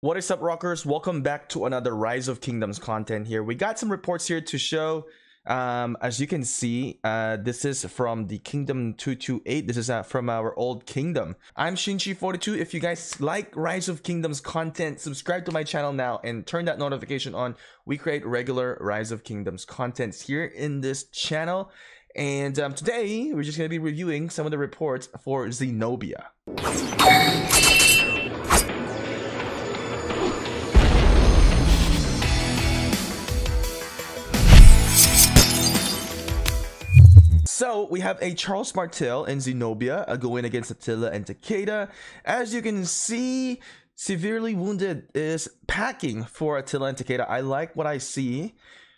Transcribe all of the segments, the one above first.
What is up, rockers? Welcome back to another Rise of Kingdoms content here. We got some reports here to show. As you can see, this is from the Kingdom 228. This is from our old kingdom. I'm Shinchi42. If you guys like Rise of Kingdoms content, subscribe to my channel now and turn that notification on. We create regular Rise of Kingdoms contents here in this channel. And today, we're just going to be reviewing some of the reports for Zenobia. So we have a Charles Martel and Zenobia going against Attila and Takeda. As you can see, severely wounded is packing for Attila and Takeda. I like what I see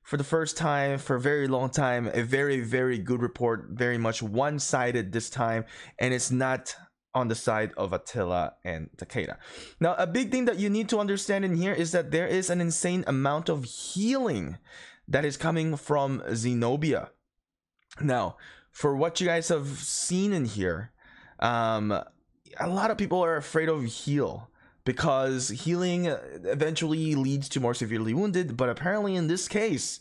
for the first time for a very long time. A very, very good report. Very much one-sided this time, and it's not on the side of Attila and Takeda. Now, a big thing that you need to understand in here is that there is an insane amount of healing that is coming from Zenobia. Now, for what you guys have seen in here, a lot of people are afraid of heal because healing eventually leads to more severely wounded, but apparently in this case,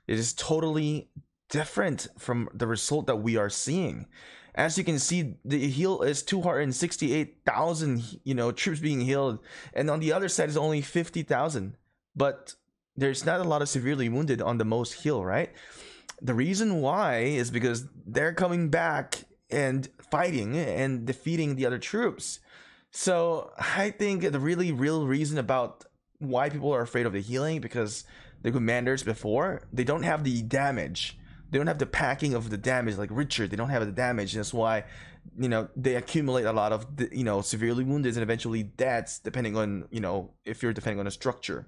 it is totally different from the result that we are seeing. As you can see, the heal is 268,000, troops being healed, and on the other side is only 50,000, but there's not a lot of severely wounded on the most heal, right? The reason why is because they're coming back and fighting and defeating the other troops. So I think the really real reason about why people are afraid of the healing, because the commanders before, they don't have the damage. They don't have the packing of the damage like Richard. They don't have the damage. That's why, they accumulate a lot of, severely wounded and eventually deaths, depending on, if you're defending on a structure.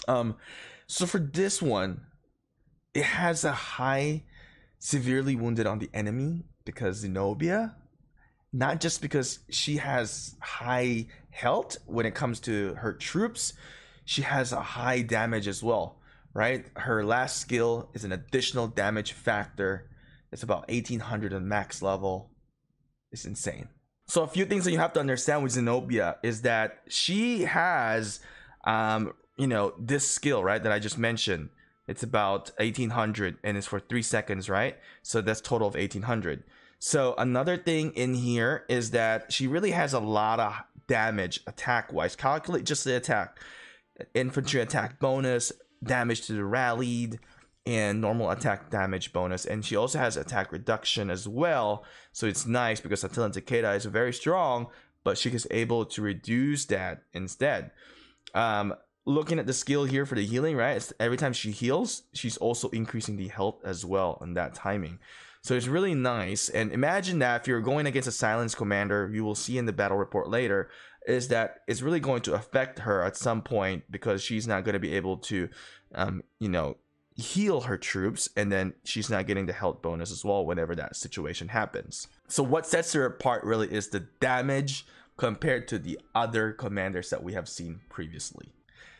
So for this one, it has a high severely wounded on the enemy because Zenobia, not just because she has high health when it comes to her troops, she has a high damage as well, right? Her last skill is an additional damage factor. It's about 1800 on max level. It's insane. So a few things that you have to understand with Zenobia is that she has, this skill, right, that I just mentioned. It's about 1800 and it's for 3 seconds, right? So that's total of 1800. So another thing in here is that she really has a lot of damage attack wise. Calculate just the attack, infantry attack bonus, damage to the rallied, and normal attack damage bonus. And she also has attack reduction as well. So it's nice because Attila and Takeda is very strong, but she is able to reduce that instead. Looking at the skill here for the healing, right? Every time she heals, she's also increasing the health as well on that timing. So it's really nice. And imagine that if you're going against a silence commander, you will see in the battle report later, is that it's really going to affect her at some point because she's not going to be able to, heal her troops, and then she's not getting the health bonus as well whenever that situation happens. So what sets her apart really is the damage compared to the other commanders that we have seen previously.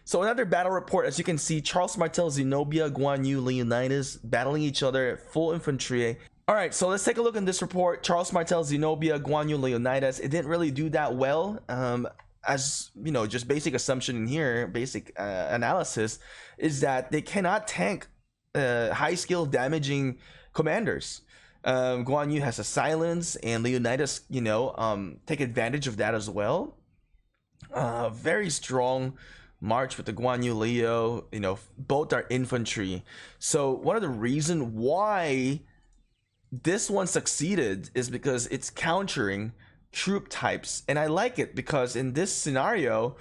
So another battle report, as you can see, Charles Martel, Zenobia, Guan Yu, Leonidas battling each other at full infantry. Alright, so let's take a look at this report. Charles Martel, Zenobia, Guan Yu, Leonidas. It didn't really do that well. As just basic assumption in here, basic analysis, is that they cannot tank high skill damaging commanders. Guan Yu has a silence, and Leonidas, take advantage of that as well. Very strong march with the Guan Yu Leo, both are infantry. So one of the reasons why this one succeeded is because it's countering troop types. And I like it because in this scenario,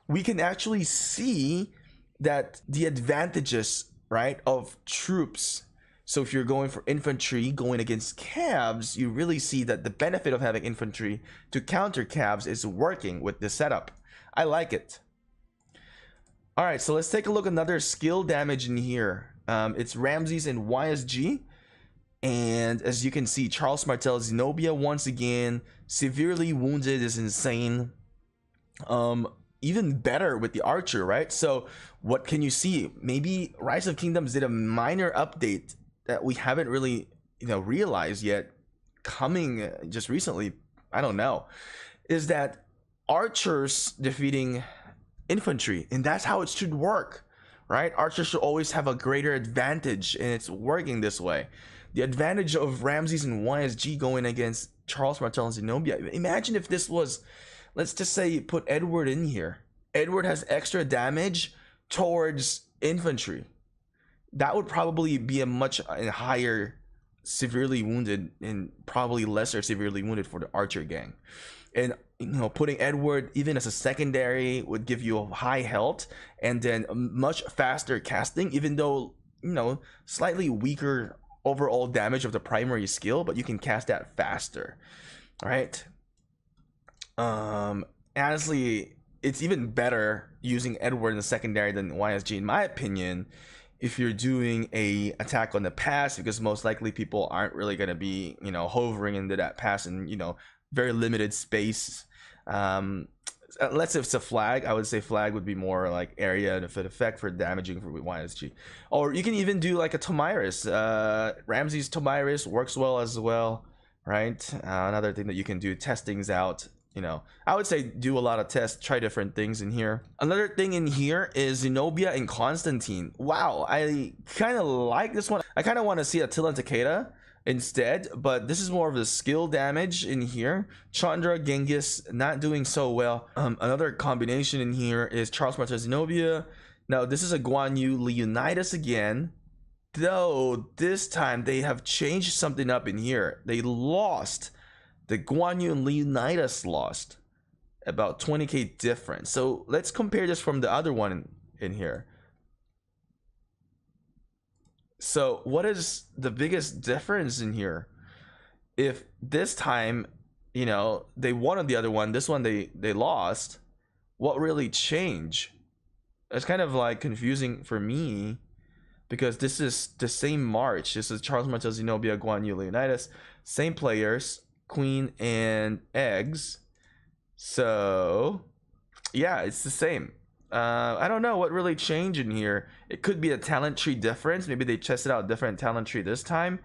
we can actually see that the advantages, right, of troops. So if you're going for infantry going against cavs, you really see that the benefit of having infantry to counter cavs is working with this setup. I like it. All right, so let's take a look at another skill damage in here. It's Ramses and YSG. And as you can see, Charles Martel, Zenobia once again, severely wounded is insane. Even better with the archer, right? So what can you see? Maybe Rise of Kingdoms did a minor update that we haven't really, realized yet, coming just recently. I don't know. Is that archers defeating infantry, and that's how it should work, right? Archers should always have a greater advantage, and it's working this way. The advantage of Ramses and YSG going against Charles Martel and Zenobia. Imagine if this was, let's just say you put Edward in here. Edward has extra damage towards infantry. That would probably be a much higher severely wounded and probably lesser severely wounded for the archer gang. And putting Edward even as a secondary would give you a high health and then a much faster casting, even though slightly weaker overall damage of the primary skill, but you can cast that faster. All right. Honestly, it's even better using Edward in the secondary than YSG, in my opinion, if you're doing a attack on the pass, because most likely people aren't really going to be hovering into that pass in very limited space. Unless if it's a flag, I would say flag would be more like area and effect for damaging for YSG. Or you can even do like a Tomiris. Ramses Tomiris works well as well, right? Another thing that you can do, testings out. I would say do a lot of tests, try different things in here. Another thing in here is Zenobia and Constantine. Wow, I kind of like this one. I kind of want to see Attila and Takeda instead, but this is more of the skill damage in here. Chandra, Genghis not doing so well. Another combination in here is Charles Martel, Zenobia. Now this is a Guan Yu Leonidas again, though this time they have changed something up in here. They lost. The Guan Yu and Leonidas lost about 20k difference. So let's compare this from the other one in here. So what is the biggest difference in here? If this time, they won on the other one, this one they lost, what really changed? It's kind of like confusing for me, because this is the same march. This is Charles Martel, Zenobia, Guan Yu, Leonidas, same players, queen and eggs. So yeah, it's the same. I don't know what really changed in here. It could be a talent tree difference. Maybe they tested out a different talent tree this time.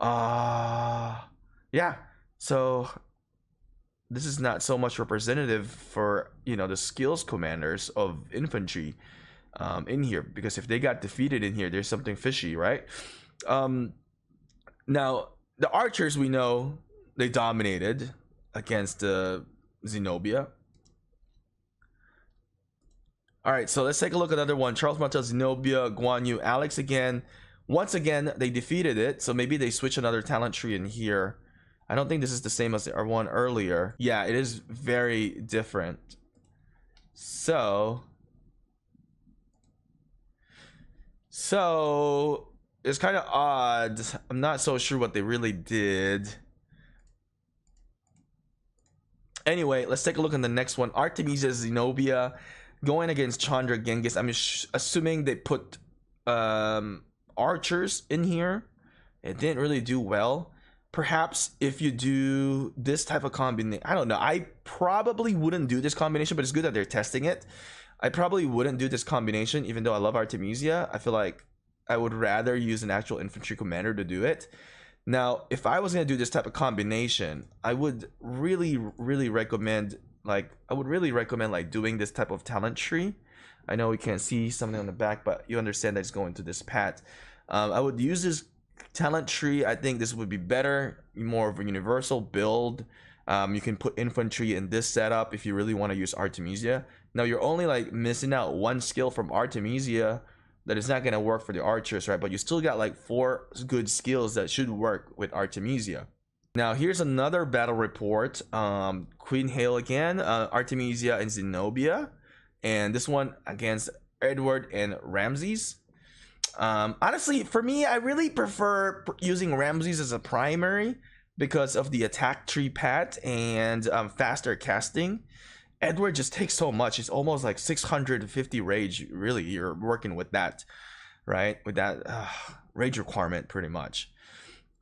Yeah, so this is not so much representative for the skills commanders of infantry in here, because if they got defeated in here, there's something fishy, right? Now the archers, we know they dominated against Zenobia. All right, so let's take a look at another one. Charles Martel, Zenobia, Guan Yu, Alex again. Once again, they defeated it, so maybe they switch another talent tree in here. I don't think this is the same as our one earlier. Yeah, it is very different. So it's kind of odd. I'm not so sure what they really did. Anyway, let's take a look at the next one. Artemisia, Zenobia going against Chandra, Genghis. I'm assuming they put archers in here. It didn't really do well. Perhaps if you do this type of combination, I don't know. I probably wouldn't do this combination, but it's good that they're testing it. I probably wouldn't do this combination, even though I love Artemisia. I feel like I would rather use an actual infantry commander to do it. Now, if I was going to do this type of combination, I would really recommend doing this type of talent tree. I know we can't see something on the back, but you understand that it's going to this path. I would use this talent tree. I think this would be better, more of a universal build. You can put infantry in this setup if you really want to use Artemisia. Now you're only missing out one skill from Artemisia that is not going to work for the archers, right? But you still got 4 good skills that should work with Artemisia. Now here's another battle report. Queen Hail again, Artemisia and Zenobia, and this one against Edward and Ramses. Honestly, for me, I really prefer using Ramses as a primary because of the attack tree path and faster casting. Edward just takes so much. It's almost 650 rage. Really, you're working with that, right? With that rage requirement, pretty much.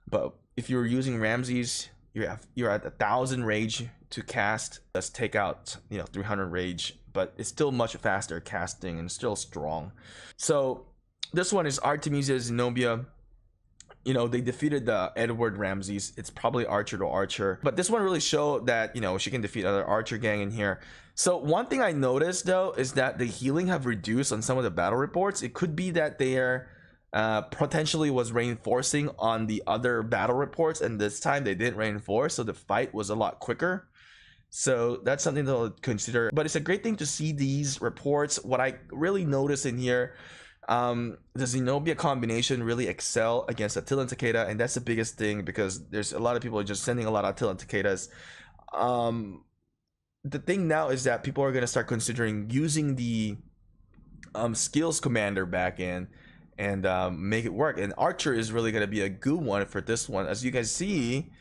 But if you're using Ramses, you're at 1,000 rage to cast. Let's take out 300 rage, but it's still much faster casting and still strong. So this one is Artemisia, Zenobia. you know, they defeated the Edward Ramses. It's probably archer to archer, but this one really showed that, you know, she can defeat other archer gang in here. So one thing I noticed though is that the healing have reduced on some of the battle reports. It could be that they're potentially was reinforcing on the other battle reports, and this time they didn't reinforce, so the fight was a lot quicker. So that's something to consider. But it's a great thing to see these reports. What I really notice in here, the Zenobia combination really excel against Attila and Takeda, and that's the biggest thing because there's a lot of people just sending a lot of Attila and Takedas. The thing now is that people are going to start considering using the skills commander back in and make it work, and archer is really going to be a good one for this one. As you guys see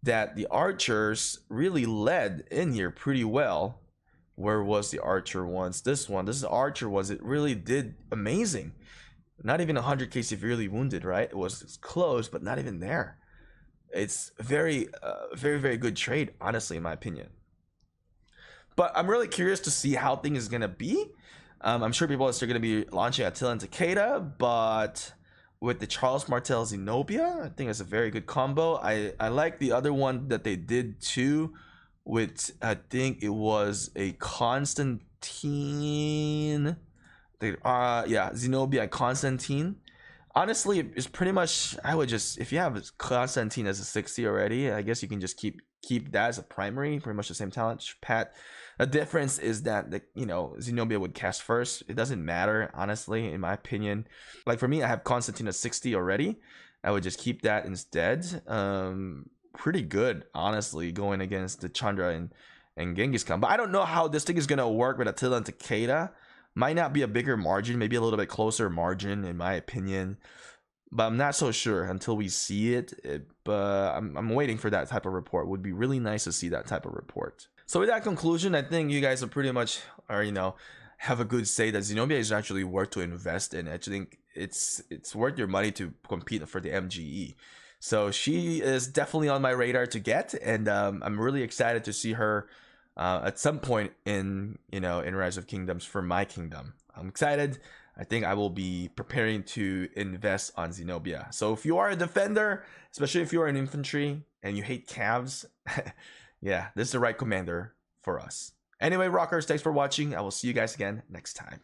that the archers really led in here pretty well. Where was the archer ones? This one, this is archer was, it really did amazing. Not even 100k severely wounded, right? It was close, but not even there. It's very very good trade, honestly, in my opinion. But I'm really curious to see how things is gonna be. I'm sure people are still gonna be launching Attila and Takeda, but with the Charles Martel Zenobia, I think it's a very good combo. I like the other one that they did too, with I think it was a Constantine. Yeah, Zenobia and Constantine. Honestly, it's pretty much, I would just, if you have Constantine as a 60 already, I guess you can just keep that as a primary, pretty much the same talent pat. The difference is that the, you know, Zenobia would cast first. It doesn't matter, honestly, in my opinion. Like for me, I have Constantine at 60 already. I would just keep that instead. Pretty good, honestly, going against the Chandra and Genghis Khan. But I don't know how this thing is gonna work with Attila and Takeda. Might not be a bigger margin, maybe a little bit closer margin, in my opinion. But I'm not so sure until we see it. But I'm waiting for that type of report. Would be really nice to see that type of report. So with that conclusion, I think you guys are pretty much, or you know, have a good say that Zenobia is actually worth to invest in. I think it's worth your money to compete for the MGE. So she is definitely on my radar to get, and I'm really excited to see her at some point in, you know, in Rise of Kingdoms for my kingdom. I'm excited. I think I will be preparing to invest on Zenobia. So if you are a defender, especially if you are an infantry and you hate calves, yeah, this is the right commander for us. Anyway, rockers, thanks for watching. I will see you guys again next time.